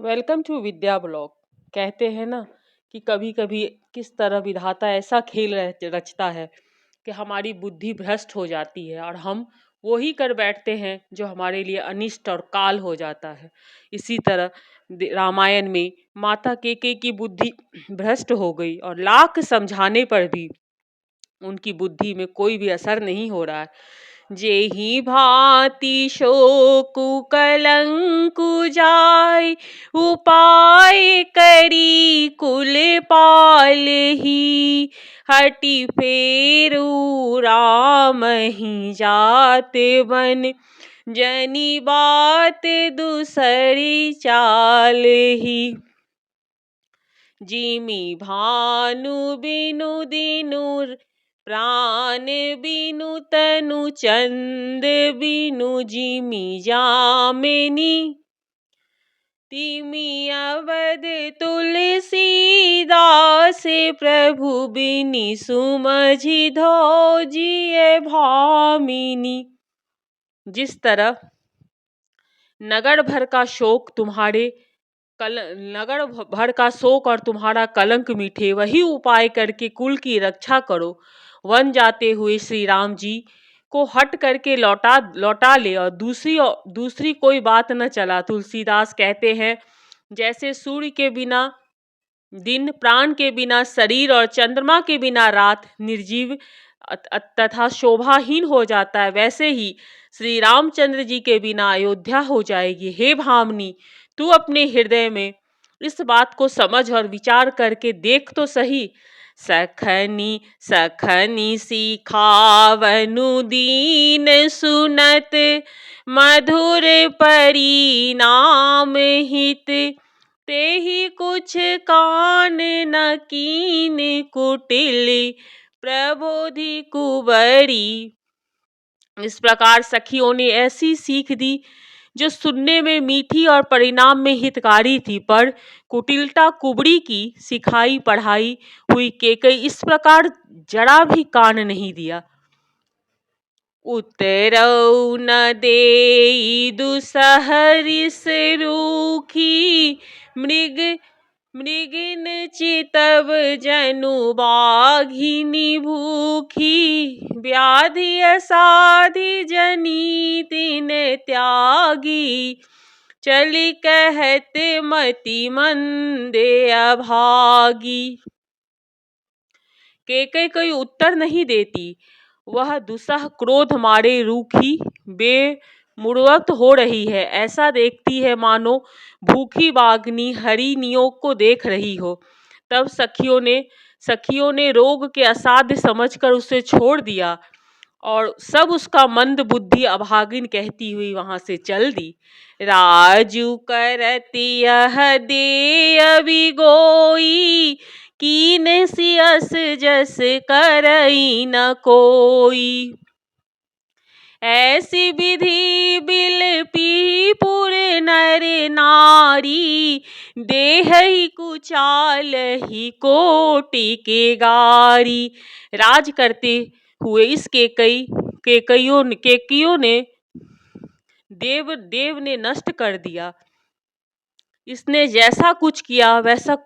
Welcome to Vidya blog. कहते हैं ना कि कभी कभी किस तरह विधाता ऐसा खेल रचता है कि हमारी बुद्धि भ्रष्ट हो जाती है और हम वो ही कर बैठते हैं जो हमारे लिए अनिष्ट और काल हो जाता है। इसी तरह रामायण में माता केकई की बुद्धि भ्रष्ट हो गई और लाख समझाने पर भी उनकी बुद्धि में कोई भी असर नहीं हो रहा है। जेहि भांति शोकु कलंकु जाय, उपाय करी कुल पालही, हटि फेरु राम ही जात बन, जनी बात दूसरी चालही। जिमि भानु बिनु दिनु प्राण बिनु तनु चंद बिनु, जिमि जामिनी तिमि अवध तुलसीदास, प्रभु बिनि सुमझि धोजिए भामिनी। जिस तरह नगर भर का शोक और तुम्हारा कलंक मीठे, वही उपाय करके कुल की रक्षा करो। वन जाते हुए श्री राम जी को हट करके लौटा ले और दूसरी कोई बात न चला। तुलसीदास कहते हैं, जैसे सूर्य के बिना दिन, प्राण के बिना शरीर और चंद्रमा के बिना रात निर्जीव तथा शोभाहीन हो जाता है, वैसे ही श्री रामचंद्र जी के बिना अयोध्या हो जाएगी। हे भामनी, तू अपने हृदय में इस बात को समझ और विचार करके देख तो सही। सखनी सखनी सिखावनु दीन सुनत, मधुर परिणाम हित, तेहि कुछ कान न कीन कुटिल, प्रबोधि कुबरी। इस प्रकार सखियों ने ऐसी सीख दी जो सुनने में मीठी और परिणाम में हितकारी थी, पर कुटिलता कुबड़ी की सिखाई पढ़ाई हुई केकई इस प्रकार जरा भी कान नहीं दिया। उतरऊ न देई दुसहरिस रूखी, मृगिन चितव जनु बाघिनी भूखी, व्याधि असाधि जनी तिन त्यागी, चली कहत मति मंदे अभागी। केकई कोई उत्तर नहीं देती। वह दुसह क्रोध मारे रूखी बेमुरवत हो रही है। ऐसा देखती है मानो भूखी बाघनी हरिणियों को देख रही हो। तब सखियों ने रोग के असाध्य समझकर उसे छोड़ दिया और सब उसका मंद बुद्धि अभागिन कहती हुई वहां से चल दी। राजू करती यह दे अभी गोई, कीन सियस जस करई न कोई, ऐसी विधि बिलपी पुर नर नारी, देह ही कुचाल ही कोटि के गारी। राज करते हुए इस केकइयों ने देव ने नष्ट कर दिया। इसने जैसा कुछ किया वैसा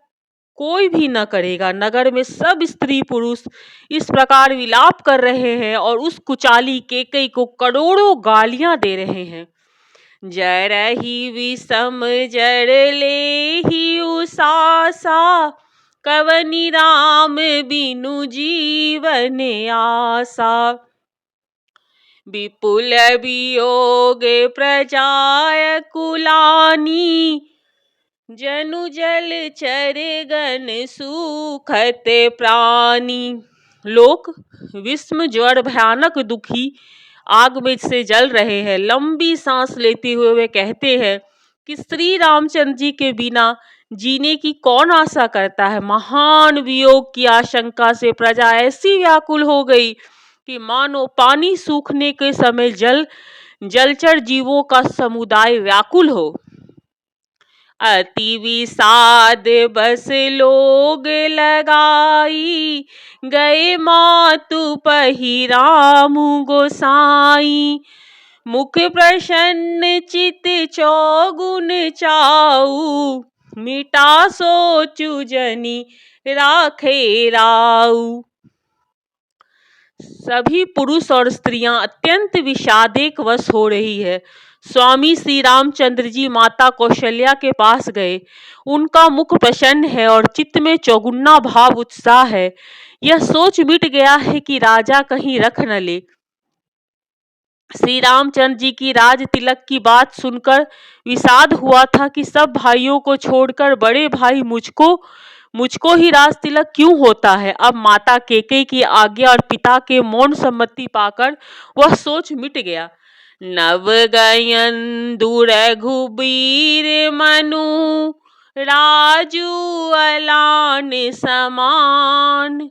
कोई भी न करेगा। नगर में सब स्त्री पुरुष इस प्रकार विलाप कर रहे हैं और उस कुचाली केकई को करोड़ों गालियां दे रहे हैं। जरहि विषम जर ले ही उसासा, कवनि राम बिनु जीवन आसा, विपुल वियोग प्रजाय कुलानी, जनु जल चर गन सुखत प्राणी। लोक विषम ज्वर भयानक दुखी आग में से जल रहे हैं। लंबी सांस लेते हुए वे कहते हैं कि श्री रामचंद्र जी के बिना जीने की कौन आशा करता है। महान वियोग की आशंका से प्रजा ऐसी व्याकुल हो गई कि मानो पानी सूखने के समय जलचर जीवों का समुदाय व्याकुल हो। अति विषाद बस लोग लगाई, गए मातु पही राम गोसाई, मुख प्रसन्न चित चौगुन चाऊ, मिटा सोचु जनी राखे राऊ। सभी पुरुष और स्त्रियां अत्यंत विषादेक वश हो रही है। स्वामी श्री रामचंद्र जी माता कौशल्या के पास गए। उनका मुख प्रसन्न है और चित्त में चौगुना भाव उत्साह है। यह सोच मिट गया है कि राजा कहीं रख न ले। श्री रामचंद्र जी की राज तिलक की बात सुनकर विषाद हुआ था कि सब भाइयों को छोड़कर बड़े भाई मुझको ही राज तिलक क्यों होता है। अब माता केकई की आज्ञा और पिता के मौन सम्मति पाकर वह सोच मिट गया। नव गयन दूर घुबीर मनु, राजू अलान समान,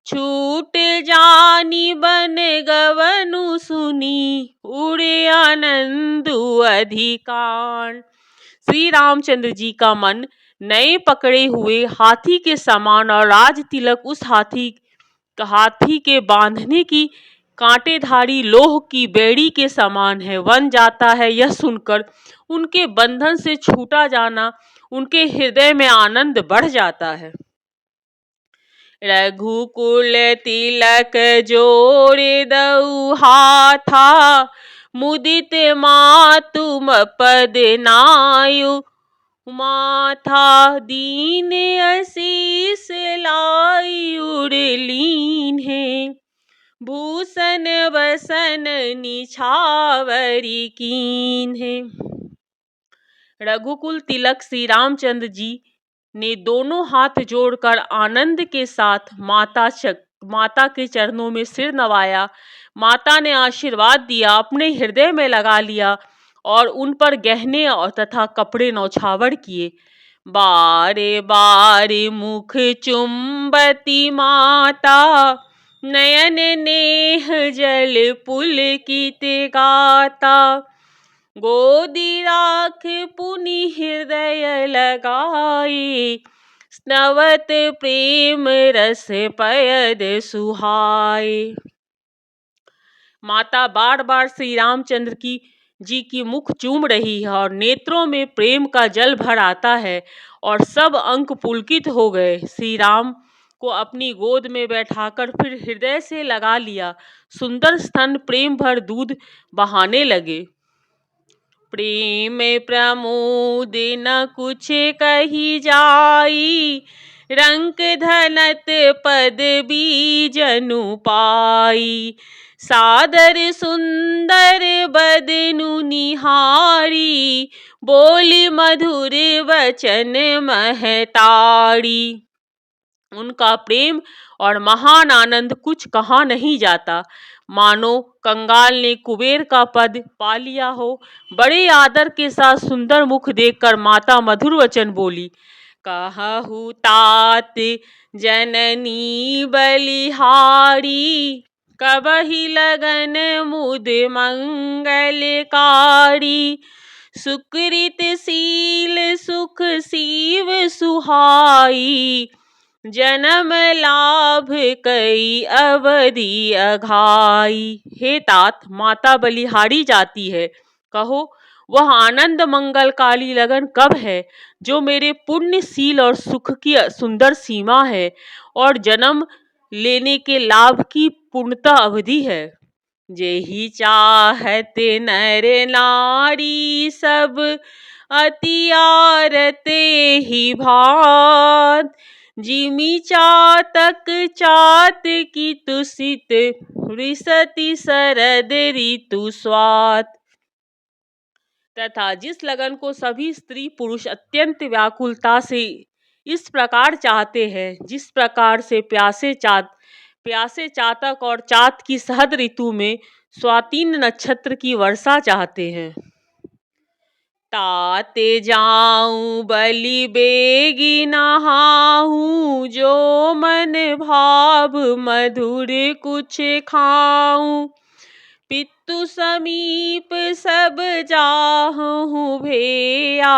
छूट जानी बन गवनु सुनी, उड़े आनंदु अधिकान। श्री रामचंद्र जी का मन नए पकड़े हुए हाथी के समान और राज तिलक उस हाथी के बांधने की कांटेधारी लोह की बेड़ी के समान है, बन जाता है। यह सुनकर उनके बंधन से छूटा जाना उनके हृदय में आनंद बढ़ जाता है। रघुकुल तिलक जोड़े दऊ हाथा, मुदित मातुम पद नायु, माथा दीन आशीष लाई उड़लीन है, भूषण वसन निछावरी कीन है। रघुकुल तिलक श्री रामचंद्र जी ने दोनों हाथ जोड़कर आनंद के साथ माता के चरणों में सिर नवाया। माता ने आशीर्वाद दिया, अपने हृदय में लगा लिया और उन पर गहने और तथा कपड़े नौछावर किए। बारे बारे मुख चुंबती माता, नयन नेह जल पुलकित गाता, गोदी राख पुनि हृदय लगाए, स्नवत प्रेम रस पयद सुहाए। माता बार बार श्री रामचंद्र जी की मुख चूम रही है और नेत्रों में प्रेम का जल भर आता है और सब अंग पुलकित हो गए। श्री राम को अपनी गोद में बैठाकर फिर हृदय से लगा लिया। सुंदर स्तन प्रेम भर दूध बहाने लगे। प्रेम प्रमोद न कुछ कही जाई, रंक धनत पद बीजनु पाई, सादर सुंदर बदनु निहारी, बोली मधुर वचन महतारी। उनका प्रेम और महान आनंद कुछ कहा नहीं जाता, मानो कंगाल ने कुबेर का पद पा लिया हो। बड़े आदर के साथ सुंदर मुख देखकर माता मधुर वचन बोली, कहु तात जननी बलिहारी, कबहि लगन मुद मंगलकारी, सुकृत शील सुख सीव सुहाई, जन्म लाभ कई अवधि अघाई। हे तात, माता बलिहारी जाती है, कहो वह आनंद मंगलकाली लगन कब है जो मेरे पुण्यशील और सुख की सुंदर सीमा है और जन्म लेने के लाभ की पूर्णता अवधि है। जेहि चाहत नर नारी सब, अति आरते ही भात, जिमि चातक चात की तुसित, रिसति शरद ऋतु स्वात। तथा जिस लगन को सभी स्त्री पुरुष अत्यंत व्याकुलता से इस प्रकार चाहते हैं, जिस प्रकार से प्यासे चातक और चात की शरद ऋतु में स्वातीन नक्षत्र की वर्षा चाहते हैं। ताते जाऊं बलि बेगी नहाऊं, जो मन भाव मधुर कुछ खाऊं, पितु समीप सब जाहूं भेया,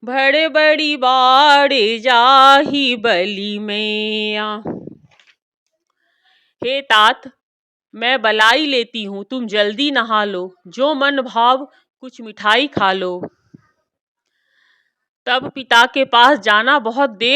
भड़ बड़ी बाड़ जाही बलि मैया। हे तात, मैं बलाई लेती हूँ तुम जल्दी नहा लो, जो मन भाव कुछ मिठाई खा लो। तब पिता के पास जाना बहुत देर